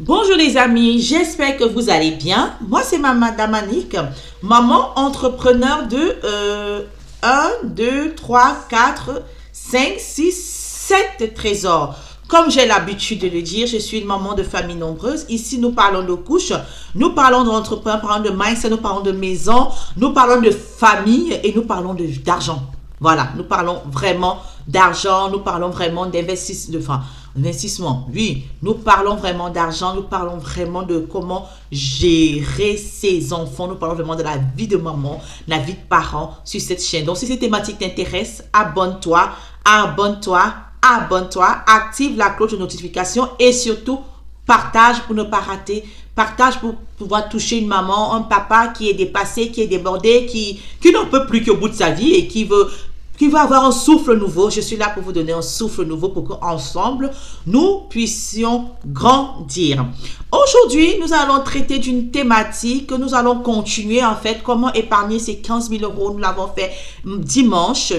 Bonjour les amis, j'espère que vous allez bien. Moi c'est Madame Annick, maman entrepreneur de 1, 2, 3, 4, 5, 6, 7 trésors. Comme j'ai l'habitude de le dire, je suis une maman de famille nombreuse. Ici, nous parlons de couches, nous parlons d'entrepreneurs, nous parlons de mindset, nous parlons de maison, nous parlons de famille et nous parlons d'argent. Voilà, nous parlons vraiment d'argent, nous parlons vraiment d'investissement. Oui, nous parlons vraiment d'argent, nous parlons vraiment de comment gérer ses enfants, nous parlons vraiment de la vie de maman, la vie de parents sur cette chaîne. Donc, si cette thématique t'intéresse, abonne-toi, active la cloche de notification et surtout, partage pour ne pas rater. Partage pour pouvoir toucher une maman, un papa qui est dépassé, qui est débordé, qui n'en peut plus qu'au bout de sa vie et qui veut avoir un souffle nouveau. Je suis là pour vous donner un souffle nouveau pour qu'ensemble, nous puissions grandir. Aujourd'hui, nous allons traiter d'une thématique que nous allons continuer en fait. Comment épargner ces 15 000 euros. Nous l'avons fait dimanche.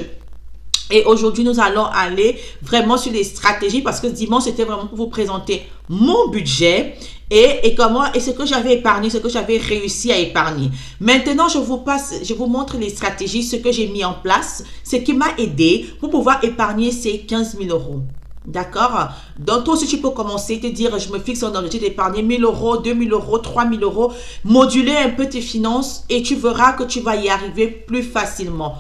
Et aujourd'hui, nous allons aller vraiment sur les stratégies parce que dimanche, c'était vraiment pour vous présenter mon budget et ce que j'avais épargné, ce que j'avais réussi à épargner. Maintenant, je vous montre les stratégies, ce que j'ai mis en place, ce qui m'a aidé pour pouvoir épargner ces 15 000 euros. D'accord? Donc, toi aussi, tu peux commencer, te dire, je me fixe un objectif d'épargner 1 000 euros, 2 000 euros, 3 000 euros, moduler un peu tes finances et tu verras que tu vas y arriver plus facilement.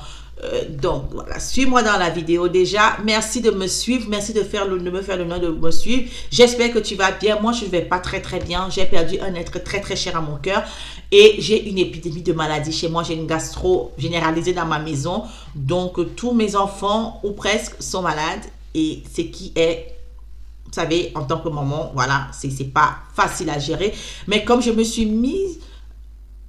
Donc voilà, suis-moi dans la vidéo déjà. Merci de me suivre, merci de me faire l'honneur de me suivre. J'espère que tu vas bien. Moi, je ne vais pas très bien. J'ai perdu un être très cher à mon cœur et j'ai une épidémie de maladie chez moi. J'ai une gastro généralisée dans ma maison. Donc, tous mes enfants ou presque sont malades et ce qui est, vous savez, en tant que maman, voilà, c'est pas facile à gérer. Mais comme je me suis mise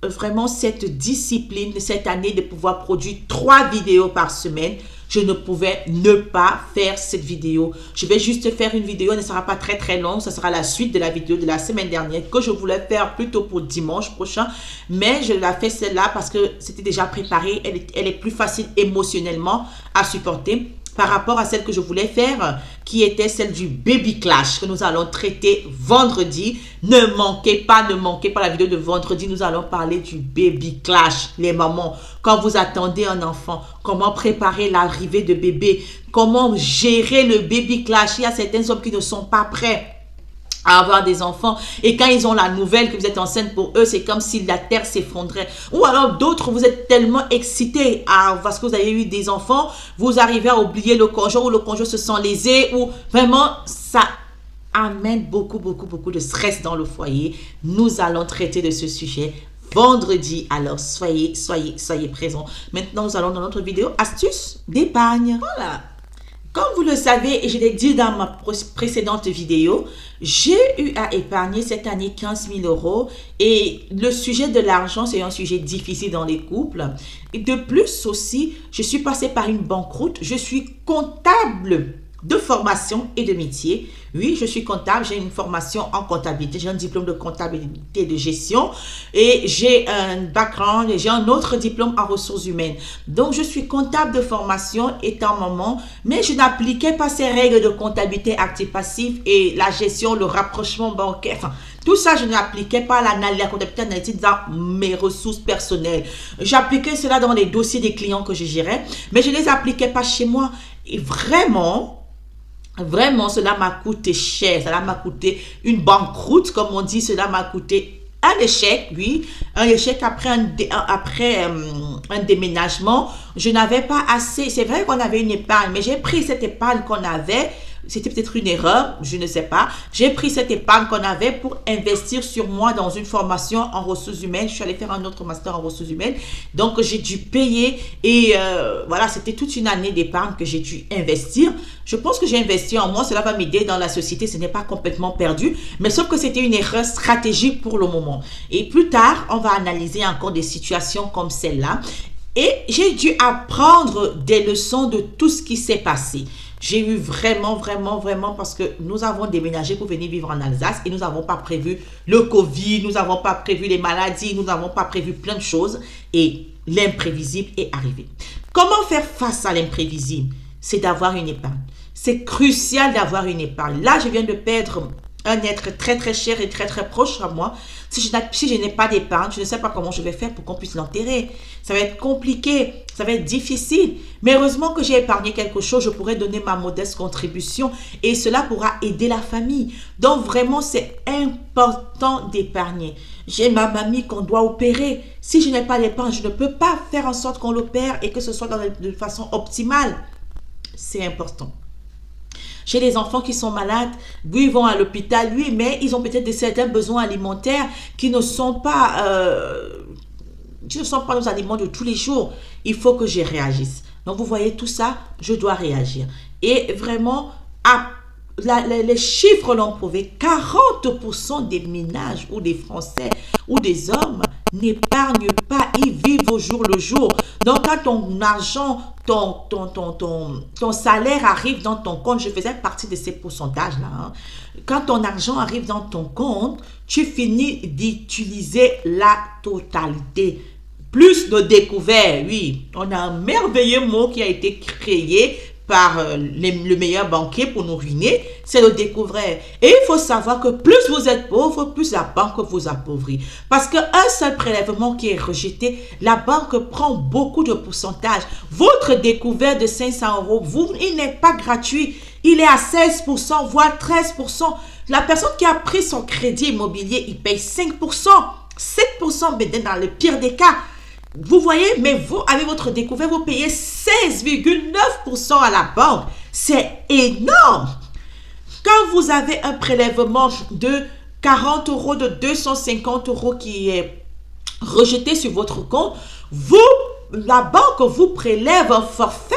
vraiment cette discipline cette année de pouvoir produire 3 vidéos par semaine, je ne pouvais ne pas faire cette vidéo. Je vais juste faire une vidéo, elle ne sera pas très longue, ça sera la suite de la vidéo de la semaine dernière que je voulais faire plutôt pour dimanche prochain, mais je la fais celle-là parce que c'était déjà préparé, elle est plus facile émotionnellement à supporter par rapport à celle que je voulais faire, qui était celle du baby clash, que nous allons traiter vendredi. Ne manquez pas la vidéo de vendredi. Nous allons parler du baby clash. Les mamans, quand vous attendez un enfant, comment préparer l'arrivée de bébé, comment gérer le baby clash. Il y a certains hommes qui ne sont pas prêts à avoir des enfants et quand ils ont la nouvelle que vous êtes enceinte, pour eux c'est comme si la terre s'effondrait. Ou alors d'autres, vous êtes tellement excités parce que vous avez eu des enfants, vous arrivez à oublier le conjoint ou le conjoint se sent lésé ou vraiment ça amène beaucoup de stress dans le foyer. Nous allons traiter de ce sujet vendredi, alors soyez présents. Maintenant nous allons dans notre vidéo astuces d'épargne. Voilà. Comme vous le savez, et je l'ai dit dans ma précédente vidéo, j'ai eu à épargner cette année 15 000 euros et le sujet de l'argent, c'est un sujet difficile dans les couples. Et de plus aussi, je suis passée par une banqueroute, je suis comptable de formation et de métier. Oui, je suis comptable, j'ai une formation en comptabilité, j'ai un diplôme de comptabilité et de gestion et j'ai un background et j'ai un autre diplôme en ressources humaines. Donc, je suis comptable de formation étant maman, mais je n'appliquais pas ces règles de comptabilité active-passive et la gestion, le rapprochement bancaire, enfin, tout ça, je n'appliquais pas la comptabilité analytique dans mes ressources personnelles. J'appliquais cela dans les dossiers des clients que je gérais, mais je ne les appliquais pas chez moi. Et vraiment, cela m'a coûté cher. Cela m'a coûté une banqueroute, comme on dit. Cela m'a coûté un échec, oui. Un échec après un déménagement. Je n'avais pas assez. C'est vrai qu'on avait une épargne, mais j'ai pris cette épargne qu'on avait. C'était peut-être une erreur, je ne sais pas. J'ai pris cette épargne qu'on avait pour investir sur moi dans une formation en ressources humaines. Je suis allée faire un autre master en ressources humaines. Donc, j'ai dû payer et voilà, c'était toute une année d'épargne que j'ai dû investir. Je pense que j'ai investi en moi. Cela va m'aider dans la société. Ce n'est pas complètement perdu. Mais sauf que c'était une erreur stratégique pour le moment. Et plus tard, on va analyser encore des situations comme celle-là. Et j'ai dû apprendre des leçons de tout ce qui s'est passé. J'ai eu vraiment, parce que nous avons déménagé pour venir vivre en Alsace et nous n'avons pas prévu le Covid, nous n'avons pas prévu les maladies, nous n'avons pas prévu plein de choses et l'imprévisible est arrivé. Comment faire face à l'imprévisible? C'est d'avoir une épargne. C'est crucial d'avoir une épargne. Là, je viens de perdre un être très très cher et très très proche à moi, si je n'ai pas d'épargne, je ne sais pas comment je vais faire pour qu'on puisse l'enterrer. Ça va être compliqué, ça va être difficile. Mais heureusement que j'ai épargné quelque chose, je pourrais donner ma modeste contribution et cela pourra aider la famille. Donc vraiment, c'est important d'épargner. J'ai ma mamie qu'on doit opérer. Si je n'ai pas d'épargne, je ne peux pas faire en sorte qu'on l'opère et que ce soit de façon optimale. C'est important. J'ai des enfants qui sont malades, oui, ils vont à l'hôpital, oui, mais ils ont peut-être certains besoins alimentaires qui ne sont pas nos aliments de tous les jours. Il faut que je réagisse. Donc, vous voyez, tout ça, je dois réagir. Et vraiment, les chiffres l'ont prouvé, 40% des ménages ou des Français ou des hommes n'épargnent pas, ils vivent au jour le jour. Donc, quand ton argent, ton salaire arrive dans ton compte, je faisais partie de ces pourcentages-là, hein. Quand ton argent arrive dans ton compte, tu finis d'utiliser la totalité. Plus de découvertes, oui. On a un merveilleux mot qui a été créé par le meilleur banquier pour nous ruiner, c'est le découvert. Et il faut savoir que plus vous êtes pauvre, plus la banque vous appauvrit. Parce qu'un seul prélèvement qui est rejeté, la banque prend beaucoup de pourcentage. Votre découvert de 500 €, il n'est pas gratuit. Il est à 16%, voire 13%. La personne qui a pris son crédit immobilier, il paye 5%, 7% mais dans le pire des cas. Vous voyez, mais vous, avec votre découvert, vous payez 16,9% à la banque. C'est énorme. Quand vous avez un prélèvement de 40 €, de 250 € qui est rejeté sur votre compte, la banque vous prélève un forfait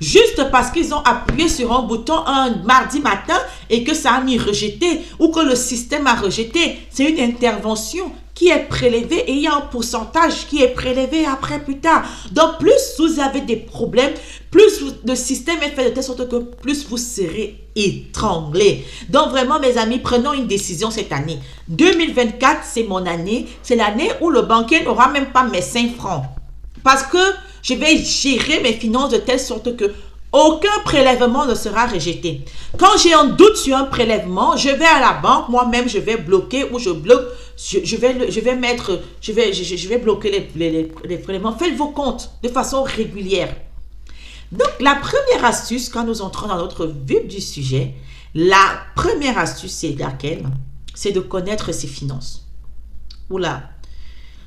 juste parce qu'ils ont appuyé sur un bouton un mardi matin et que ça a mis rejeté ou que le système a rejeté. C'est une intervention qui est prélevé et il y a un pourcentage qui est prélevé après plus tard. Donc, plus vous avez des problèmes, plus le système est fait de telle sorte que plus vous serez étranglé. Donc, vraiment, mes amis, prenons une décision cette année. 2024, c'est mon année. C'est l'année où le banquier n'aura même pas mes 5 francs. Parce que je vais gérer mes finances de telle sorte que aucun prélèvement ne sera rejeté. Quand j'ai un doute sur un prélèvement, je vais à la banque, moi-même, je vais bloquer ou je bloque. Je vais bloquer les prélèvements. Faites vos comptes de façon régulière. Donc, la première astuce, quand nous entrons dans notre vif du sujet, la première astuce, c'est laquelle? C'est de connaître ses finances. Oula,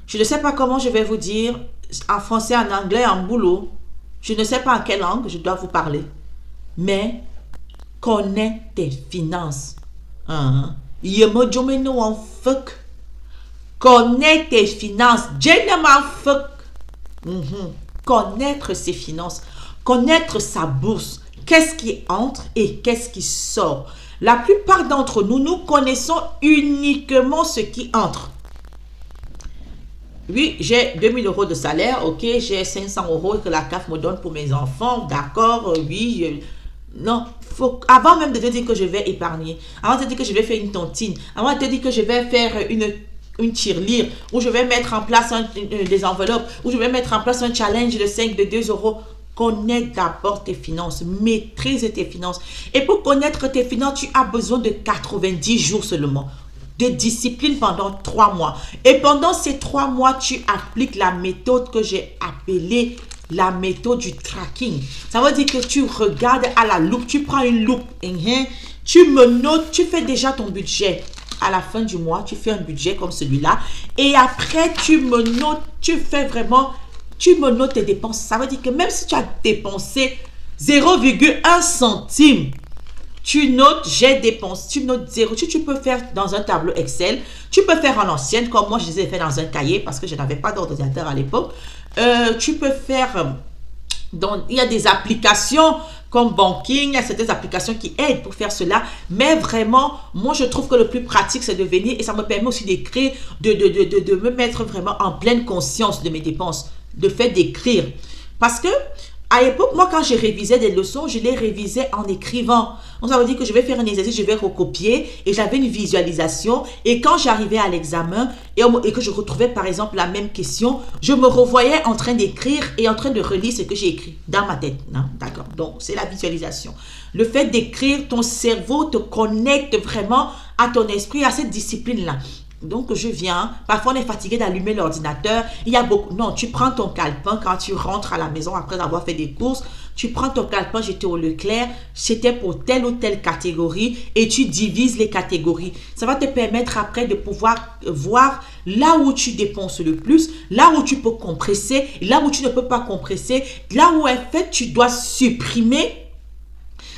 je ne sais pas comment je vais vous dire, en français, en anglais, en boulot. Je ne sais pas en quelle langue je dois vous parler. Mais, connais tes finances. Connais tes finances. Connaître ses finances. Connaître sa bourse. Qu'est-ce qui entre et qu'est-ce qui sort. La plupart d'entre nous, nous connaissons uniquement ce qui entre. Oui, j'ai 2000 € de salaire, ok, j'ai 500 € que la CAF me donne pour mes enfants, d'accord, oui, non, avant même de te dire que je vais épargner, avant de te dire que je vais faire une tontine, avant de te dire que je vais faire une tirelire, ou je vais mettre en place des enveloppes, ou je vais mettre en place un challenge de 2 €, connais d'abord tes finances, maîtrise tes finances. Et pour connaître tes finances, tu as besoin de 90 jours seulement. De discipline pendant 3 mois. Et pendant ces 3 mois, tu appliques la méthode que j'ai appelée la méthode du tracking. Ça veut dire que tu regardes à la loupe, tu prends une loupe, tu me notes, tu fais déjà ton budget. À la fin du mois, tu fais un budget comme celui-là. Et après, tu me notes, tu me notes tes dépenses. Ça veut dire que même si tu as dépensé 0,1 centime, tu notes, j'ai dépensé, tu notes 0. Tu peux faire dans un tableau Excel. Tu peux faire en ancienne, comme moi, je les ai fait dans un cahier parce que je n'avais pas d'ordinateur à l'époque. Tu peux faire, il y a des applications comme Banking, il y a certaines applications qui aident pour faire cela. Mais vraiment, moi, je trouve que le plus pratique, c'est de venir et ça me permet aussi d'écrire, de me mettre vraiment en pleine conscience de mes dépenses, de fait d'écrire. Parce que, à l'époque, moi, quand je révisais des leçons, je les révisais en écrivant. Donc, ça veut dire que je vais faire un exercice, je vais recopier et j'avais une visualisation. Et quand j'arrivais à l'examen et que je retrouvais, par exemple, la même question, je me revoyais en train d'écrire et en train de relire ce que j'ai écrit dans ma tête. D'accord. Donc, c'est la visualisation. Le fait d'écrire, ton cerveau te connecte vraiment à ton esprit, à cette discipline-là. Donc, je viens, parfois on est fatigué d'allumer l'ordinateur, il y a beaucoup, non, tu prends ton calepin quand tu rentres à la maison après avoir fait des courses, tu prends ton calepin, j'étais au Leclerc, c'était pour telle ou telle catégorie et tu divises les catégories. Ça va te permettre après de pouvoir voir là où tu dépenses le plus, là où tu peux compresser, là où tu ne peux pas compresser, là où en fait tu dois supprimer.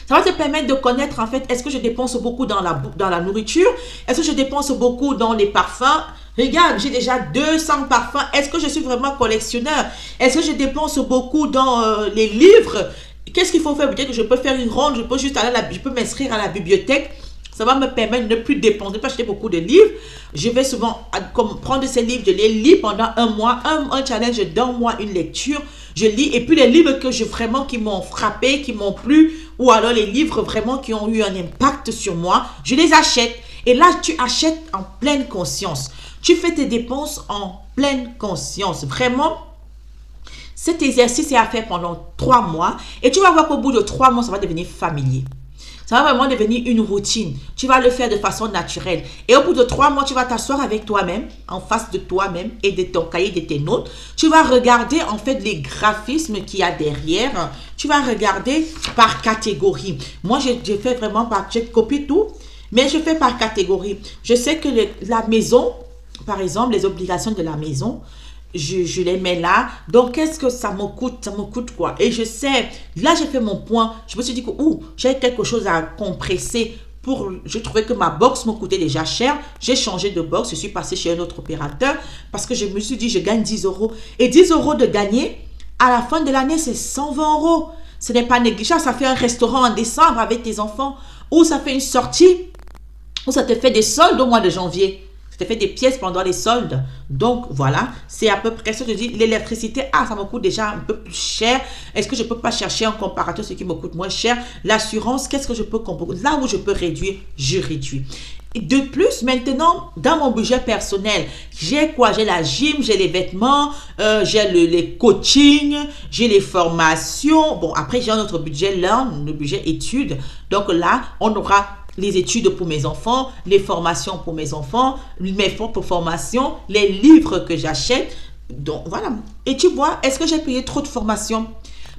Ça va te permettre de connaître en fait, est-ce que je dépense beaucoup dans la nourriture? Est-ce que je dépense beaucoup dans les parfums? Regarde, j'ai déjà 200 parfums. Est-ce que je suis vraiment collectionneur? Est-ce que je dépense beaucoup dans les livres? Qu'est-ce qu'il faut faire? Peut-être que je peux faire une ronde, je peux juste aller je peux m'inscrire à la bibliothèque. Ça va me permettre de ne plus dépendre, de ne pas acheter beaucoup de livres. Je vais souvent prendre ces livres, je les lis pendant un mois, un challenge d'un mois, une lecture. Je lis et puis les livres qui m'ont frappé, qui m'ont plu, ou alors les livres vraiment qui ont eu un impact sur moi, je les achète. Et là, tu achètes en pleine conscience. Tu fais tes dépenses en pleine conscience. Vraiment, cet exercice est à faire pendant 3 mois et tu vas voir qu'au bout de 3 mois, ça va devenir familier. Ça va vraiment devenir une routine. Tu vas le faire de façon naturelle. Et au bout de 3 mois, tu vas t'asseoir avec toi-même, en face de toi-même et de ton cahier, de tes notes. Tu vas regarder en fait les graphismes qu'il y a derrière. Tu vas regarder par catégorie. Moi, j'ai fait vraiment j'ai copié tout, mais je fais par catégorie. Je sais que la maison, par exemple, les obligations de la maison, je les mets là. Donc, qu'est-ce que ça me coûte? Ça me coûte quoi? Et je sais, là, j'ai fait mon point. Je me suis dit que j'ai quelque chose à compresser. Je trouvais que ma box me coûtait déjà cher. J'ai changé de box. Je suis passée chez un autre opérateur parce que je me suis dit, je gagne 10 euros. Et 10 euros de gagner, à la fin de l'année, c'est 120 euros. Ce n'est pas négligeable. Ça fait un restaurant en décembre avec tes enfants. Ou ça fait une sortie. Ou ça te fait des soldes au mois de janvier. Ça te fait des pièces pendant les soldes. Donc, voilà, c'est à peu près ça. Je dis, l'électricité, ça me coûte déjà un peu plus cher. Est-ce que je ne peux pas chercher en comparateur ce qui me coûte moins cher? L'assurance, qu'est-ce que je peux composer? Là où je peux réduire, je réduis. Et de plus, maintenant, dans mon budget personnel, j'ai quoi? J'ai la gym, j'ai les vêtements, j'ai les coachings, j'ai les formations. Bon, après, j'ai un autre budget, là, le budget études. Donc là, on aura les études pour mes enfants, les formations pour mes enfants, mes fonds pour formation, les livres que j'achète. Donc, voilà. Et tu vois, est-ce que j'ai payé trop de formations?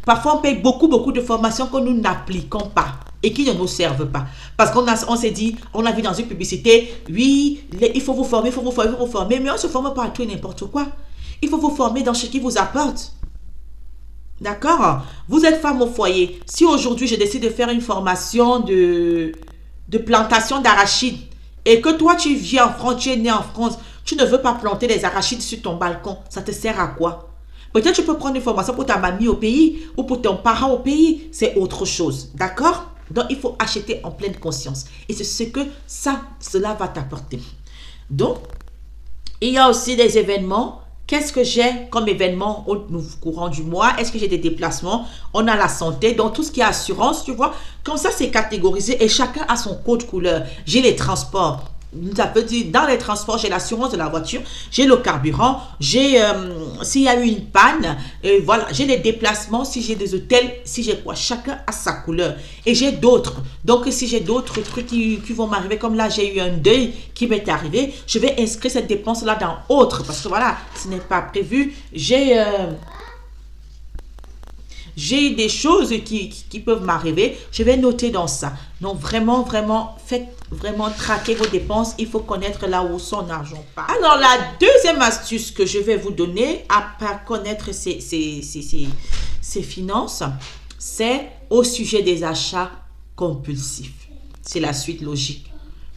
Parfois, on paye beaucoup de formations que nous n'appliquons pas et qui ne nous servent pas. Parce qu'on s'est dit, on a vu dans une publicité, oui, il faut vous former, il faut vous former, mais on ne se forme pas à tout et n'importe quoi. Il faut vous former dans ce qui vous apporte. D'accord? Vous êtes femme au foyer. Si aujourd'hui, je décide de faire une formation de plantation d'arachides et que toi tu vis en France, tu es né en France, tu ne veux pas planter des arachides sur ton balcon, ça te sert à quoi? Peut-être tu peux prendre une formation pour ta mamie au pays ou pour ton parent au pays, c'est autre chose, d'accord? Donc il faut acheter en pleine conscience et c'est ce que cela va t'apporter. Donc il y a aussi des événements. Qu'est-ce que j'ai comme événement au courant du mois? Est-ce que j'ai des déplacements? On a la santé, donc tout ce qui est assurance, tu vois. Comme ça, c'est catégorisé et chacun a son code couleur. J'ai les transports. Ça veut dire, dans les transports, j'ai l'assurance de la voiture, j'ai le carburant, j'ai, s'il y a eu une panne, voilà, j'ai les déplacements, si j'ai des hôtels, si j'ai quoi, chacun a sa couleur. Et j'ai d'autres. Donc, si j'ai d'autres trucs qui vont m'arriver, comme là, j'ai eu un deuil qui m'est arrivé, je vais inscrire cette dépense-là dans autre, parce que voilà, ce n'est pas prévu. J'ai des choses qui peuvent m'arriver, je vais noter dans ça. Donc, vraiment, faites vraiment traquer vos dépenses. Il faut connaître là où son argent part. Alors, la deuxième astuce que je vais vous donner, à part connaître ses finances, c'est au sujet des achats compulsifs. C'est la suite logique.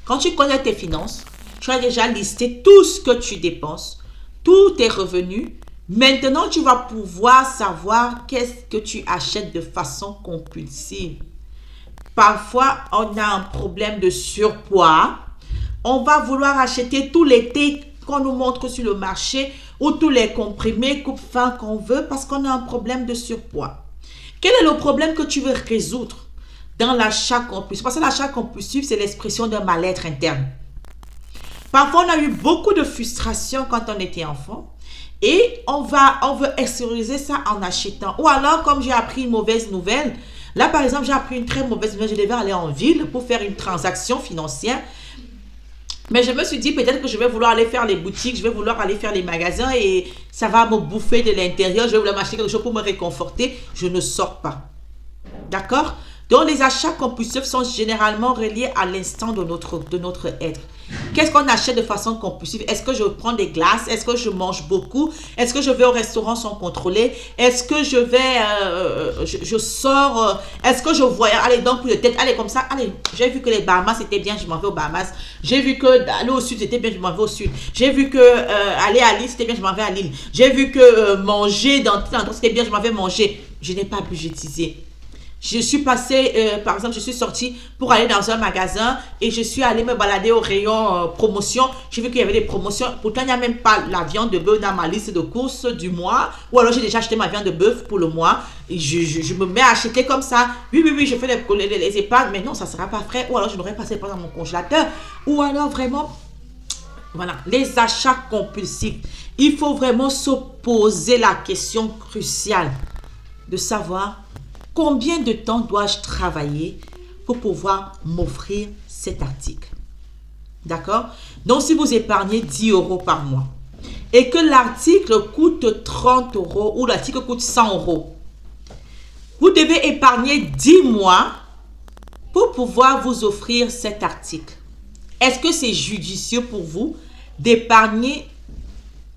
Quand tu connais tes finances, tu as déjà listé tout ce que tu dépenses, tous tes revenus. Maintenant, tu vas pouvoir savoir qu'est-ce que tu achètes de façon compulsive. Parfois, on a un problème de surpoids. On va vouloir acheter tout l'été qu'on nous montre sur le marché ou tous les comprimés coupe-faim qu'on veut parce qu'on a un problème de surpoids. Quel est le problème que tu veux résoudre dans l'achat compulsif? Parce que l'achat compulsif, c'est l'expression d'un mal-être interne. Parfois, on a eu beaucoup de frustration quand on était enfant. Et on veut extérioriser ça en achetant. Ou alors, comme j'ai appris une mauvaise nouvelle, là par exemple, j'ai appris une très mauvaise nouvelle, je devais aller en ville pour faire une transaction financière. Mais je me suis dit, peut-être que je vais vouloir aller faire les boutiques, je vais vouloir aller faire les magasins et ça va me bouffer de l'intérieur. Je vais vouloir m'acheter quelque chose pour me réconforter. Je ne sors pas. D'accord? Donc, les achats compulsifs sont généralement reliés à l'instant de notre être. Qu'est-ce qu'on achète de façon compulsive? Est-ce que je prends des glaces? Est-ce que je mange beaucoup? Est-ce que je vais au restaurant sans contrôler? Est-ce que je vais, je sors? Est-ce que je voyage? Allez, donc, pour le tête, allez, comme ça, allez, j'ai vu que les Bahamas, c'était bien, je m'en vais aux Bahamas. J'ai vu que aller au sud, c'était bien, je m'en vais au sud. J'ai vu que aller à Lille, c'était bien, je m'en vais à Lille. J'ai vu que manger dans tout l'endroit, c'était bien, je m'en vais manger. Je n'ai pas budgétisé. Je suis passée, par exemple, je suis sortie pour aller dans un magasin et je suis allée me balader au rayon promotion. J'ai vu qu'il y avait des promotions. Pourtant, il n'y a même pas la viande de bœuf dans ma liste de courses du mois. Ou alors, j'ai déjà acheté ma viande de bœuf pour le mois. Et je me mets à acheter comme ça. Oui, je fais les épargnes. Mais non, ça ne sera pas frais. Ou alors, je n'aurais passé pas dans mon congélateur. Ou alors, vraiment, voilà, les achats compulsifs. Il faut vraiment se poser la question cruciale de savoir combien de temps dois-je travailler pour pouvoir m'offrir cet article? D'accord? Donc, si vous épargnez 10 euros par mois et que l'article coûte 30 euros ou l'article coûte 100 euros, vous devez épargner 10 mois pour pouvoir vous offrir cet article. Est-ce que c'est judicieux pour vous d'épargner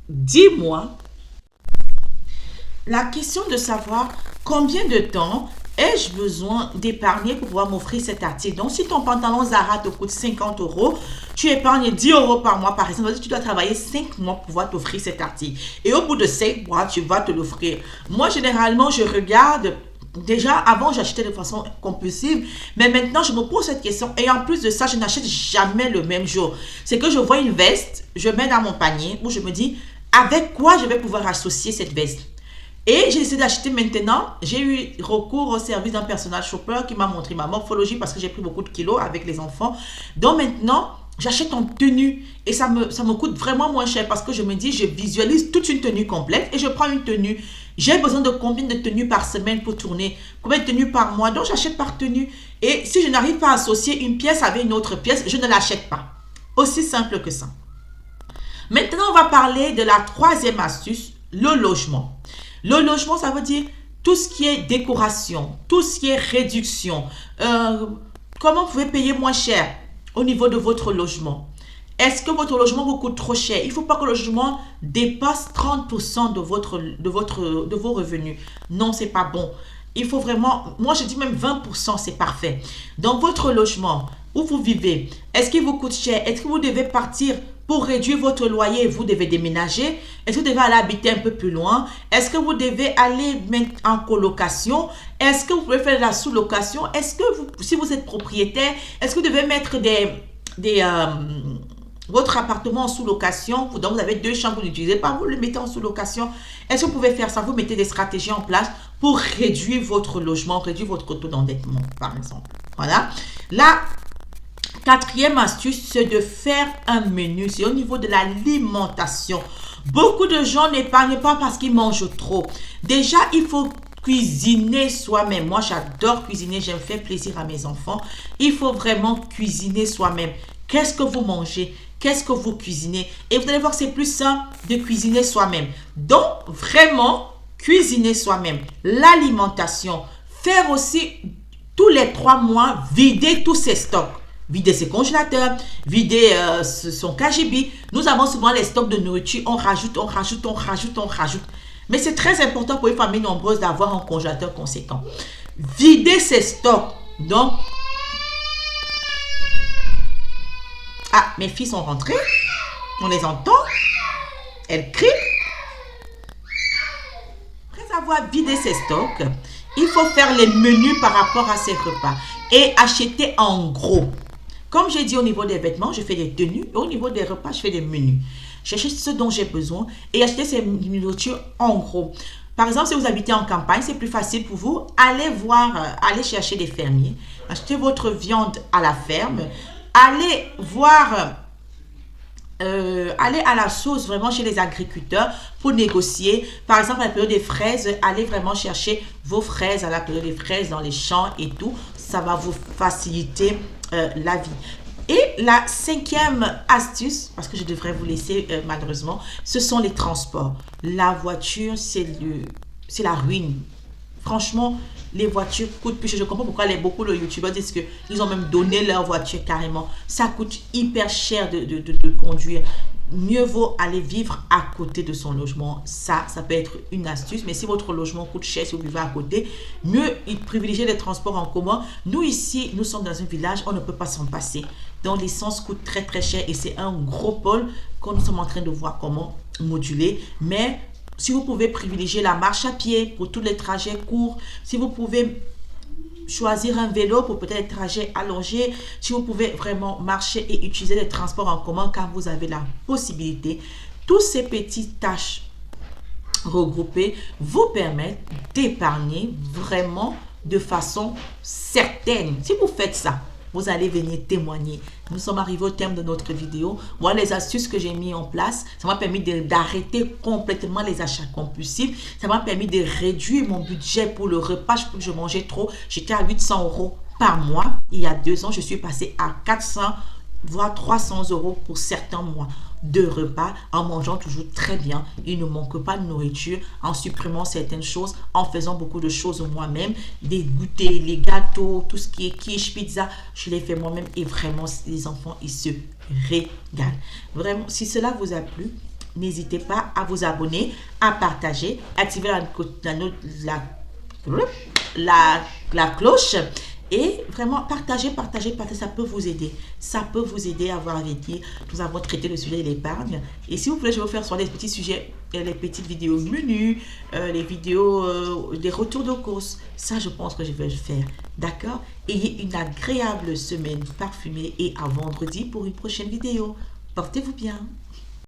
10 mois? La question de savoir combien de temps ai-je besoin d'épargner pour pouvoir m'offrir cet article. Donc, si ton pantalon Zara te coûte 50 euros, tu épargnes 10 euros par mois, par exemple. Tu dois travailler 5 mois pour pouvoir t'offrir cet article. Et au bout de 5 mois, tu vas te l'offrir. Moi, généralement, je regarde. Déjà, avant, j'achetais de façon compulsive, mais maintenant, je me pose cette question. Et en plus de ça, je n'achète jamais le même jour. C'est que je vois une veste, je mets dans mon panier, où je me dis, avec quoi je vais pouvoir associer cette veste? Et j'ai décidé d'acheter maintenant. J'ai eu recours au service d'un personal shopper qui m'a montré ma morphologie parce que j'ai pris beaucoup de kilos avec les enfants. Donc maintenant, j'achète en tenue et ça me coûte vraiment moins cher parce que je me dis, je visualise toute une tenue complète et je prends une tenue. J'ai besoin de combien de tenues par semaine pour tourner? Combien de tenues par mois? Donc j'achète par tenue. Et si je n'arrive pas à associer une pièce avec une autre pièce, je ne l'achète pas. Aussi simple que ça. Maintenant, on va parler de la troisième astuce, le logement. Le logement, ça veut dire tout ce qui est décoration, tout ce qui est réduction. Comment vous pouvez payer moins cher au niveau de votre logement? Est-ce que votre logement vous coûte trop cher? Il ne faut pas que le logement dépasse 30% de vos revenus. Non, ce n'est pas bon. Il faut vraiment, moi je dis même 20%, c'est parfait. Dans votre logement, où vous vivez, est-ce qu'il vous coûte cher? Est-ce que vous devez partir pour réduire votre loyer, vous devez déménager? Est-ce que vous devez aller habiter un peu plus loin? Est-ce que vous devez aller mettre en colocation? Est-ce que vous pouvez faire de la sous-location? Est-ce que si vous êtes propriétaire, est-ce que vous devez mettre votre appartement en sous-location? Donc, vous avez 2 chambres, vous n'utilisez pas, vous le mettez en sous-location. Est-ce que vous pouvez faire ça? Vous mettez des stratégies en place pour réduire votre logement, réduire votre taux d'endettement, par exemple. Voilà. La quatrième astuce, c'est de faire un menu. C'est au niveau de l'alimentation. Beaucoup de gens n'épargnent pas parce qu'ils mangent trop. Déjà, il faut cuisiner soi-même. Moi, j'adore cuisiner. J'aime faire plaisir à mes enfants. Il faut vraiment cuisiner soi-même. Qu'est-ce que vous mangez? Qu'est-ce que vous cuisinez? Et vous allez voir que c'est plus simple de cuisiner soi-même. Donc, vraiment, cuisiner soi-même. L'alimentation. Faire aussi, tous les 3 mois, vider tous ses stocks. Vider ses congélateurs, vider son KGB. Nous avons souvent les stocks de nourriture. On rajoute. Mais c'est très important pour une famille nombreuse d'avoir un congélateur conséquent. Vider ses stocks. Donc, mes filles sont rentrées. On les entend. Elles crient. Après avoir vidé ses stocks, il faut faire les menus par rapport à ces repas et acheter en gros. Comme j'ai dit, au niveau des vêtements, je fais des tenues. Et au niveau des repas, je fais des menus. J'achète ce dont j'ai besoin et acheter ces nourritures en gros. Par exemple, si vous habitez en campagne, c'est plus facile pour vous. Allez chercher des fermiers. Achetez votre viande à la ferme. Allez à la source vraiment chez les agriculteurs pour négocier. Par exemple, à la période des fraises, allez vraiment chercher vos fraises à la période des fraises dans les champs et tout. Ça va vous faciliter la vie. Et la cinquième astuce, parce que je devrais vous laisser malheureusement, ce sont les transports. La voiture, c'est la ruine. Franchement, les voitures coûtent plus cher. Je comprends pourquoi beaucoup de youtubeurs disent qu'ils ont même donné leur voiture carrément. Ça coûte hyper cher de conduire. Mieux vaut aller vivre à côté de son logement. Ça peut être une astuce. Mais si votre logement coûte cher, si vous vivez à côté, mieux privilégier les transports en commun. Nous ici, nous sommes dans un village, on ne peut pas s'en passer. Donc l'essence coûte très très cher et c'est un gros pôle que nous sommes en train de voir comment moduler. Mais si vous pouvez privilégier la marche à pied pour tous les trajets courts, si vous pouvez choisir un vélo pour peut-être des trajets allongés, si vous pouvez vraiment marcher et utiliser les transports en commun quand vous avez la possibilité, toutes ces petites tâches regroupées vous permettent d'épargner vraiment de façon certaine. Si vous faites ça, vous allez venir témoigner. Nous sommes arrivés au terme de notre vidéo. Moi, les astuces que j'ai mis en place, ça m'a permis d'arrêter complètement les achats compulsifs. Ça m'a permis de réduire mon budget pour le repas. Je mangeais trop. J'étais à 800 € par mois. Il y a 2 ans, je suis passée à 400 voire 300 € pour certains mois de repas, en mangeant toujours très bien. Il ne manque pas de nourriture, en supprimant certaines choses, en faisant beaucoup de choses moi-même, des goûters, les gâteaux, tout ce qui est quiche, pizza, je les fais moi-même et vraiment les enfants ils se régalent. Vraiment, si cela vous a plu, n'hésitez pas à vous abonner, à partager, activer la cloche. Et vraiment, partagez, ça peut vous aider. Ça peut vous aider à voir avec qui nous avons traité le sujet de l'épargne. Et si vous voulez, je vais vous faire sur les petits sujets, les petites vidéos menus, les vidéos, des retours de course. Ça, je pense que je vais le faire. D'accord? Ayez une agréable semaine parfumée et à vendredi pour une prochaine vidéo. Portez-vous bien.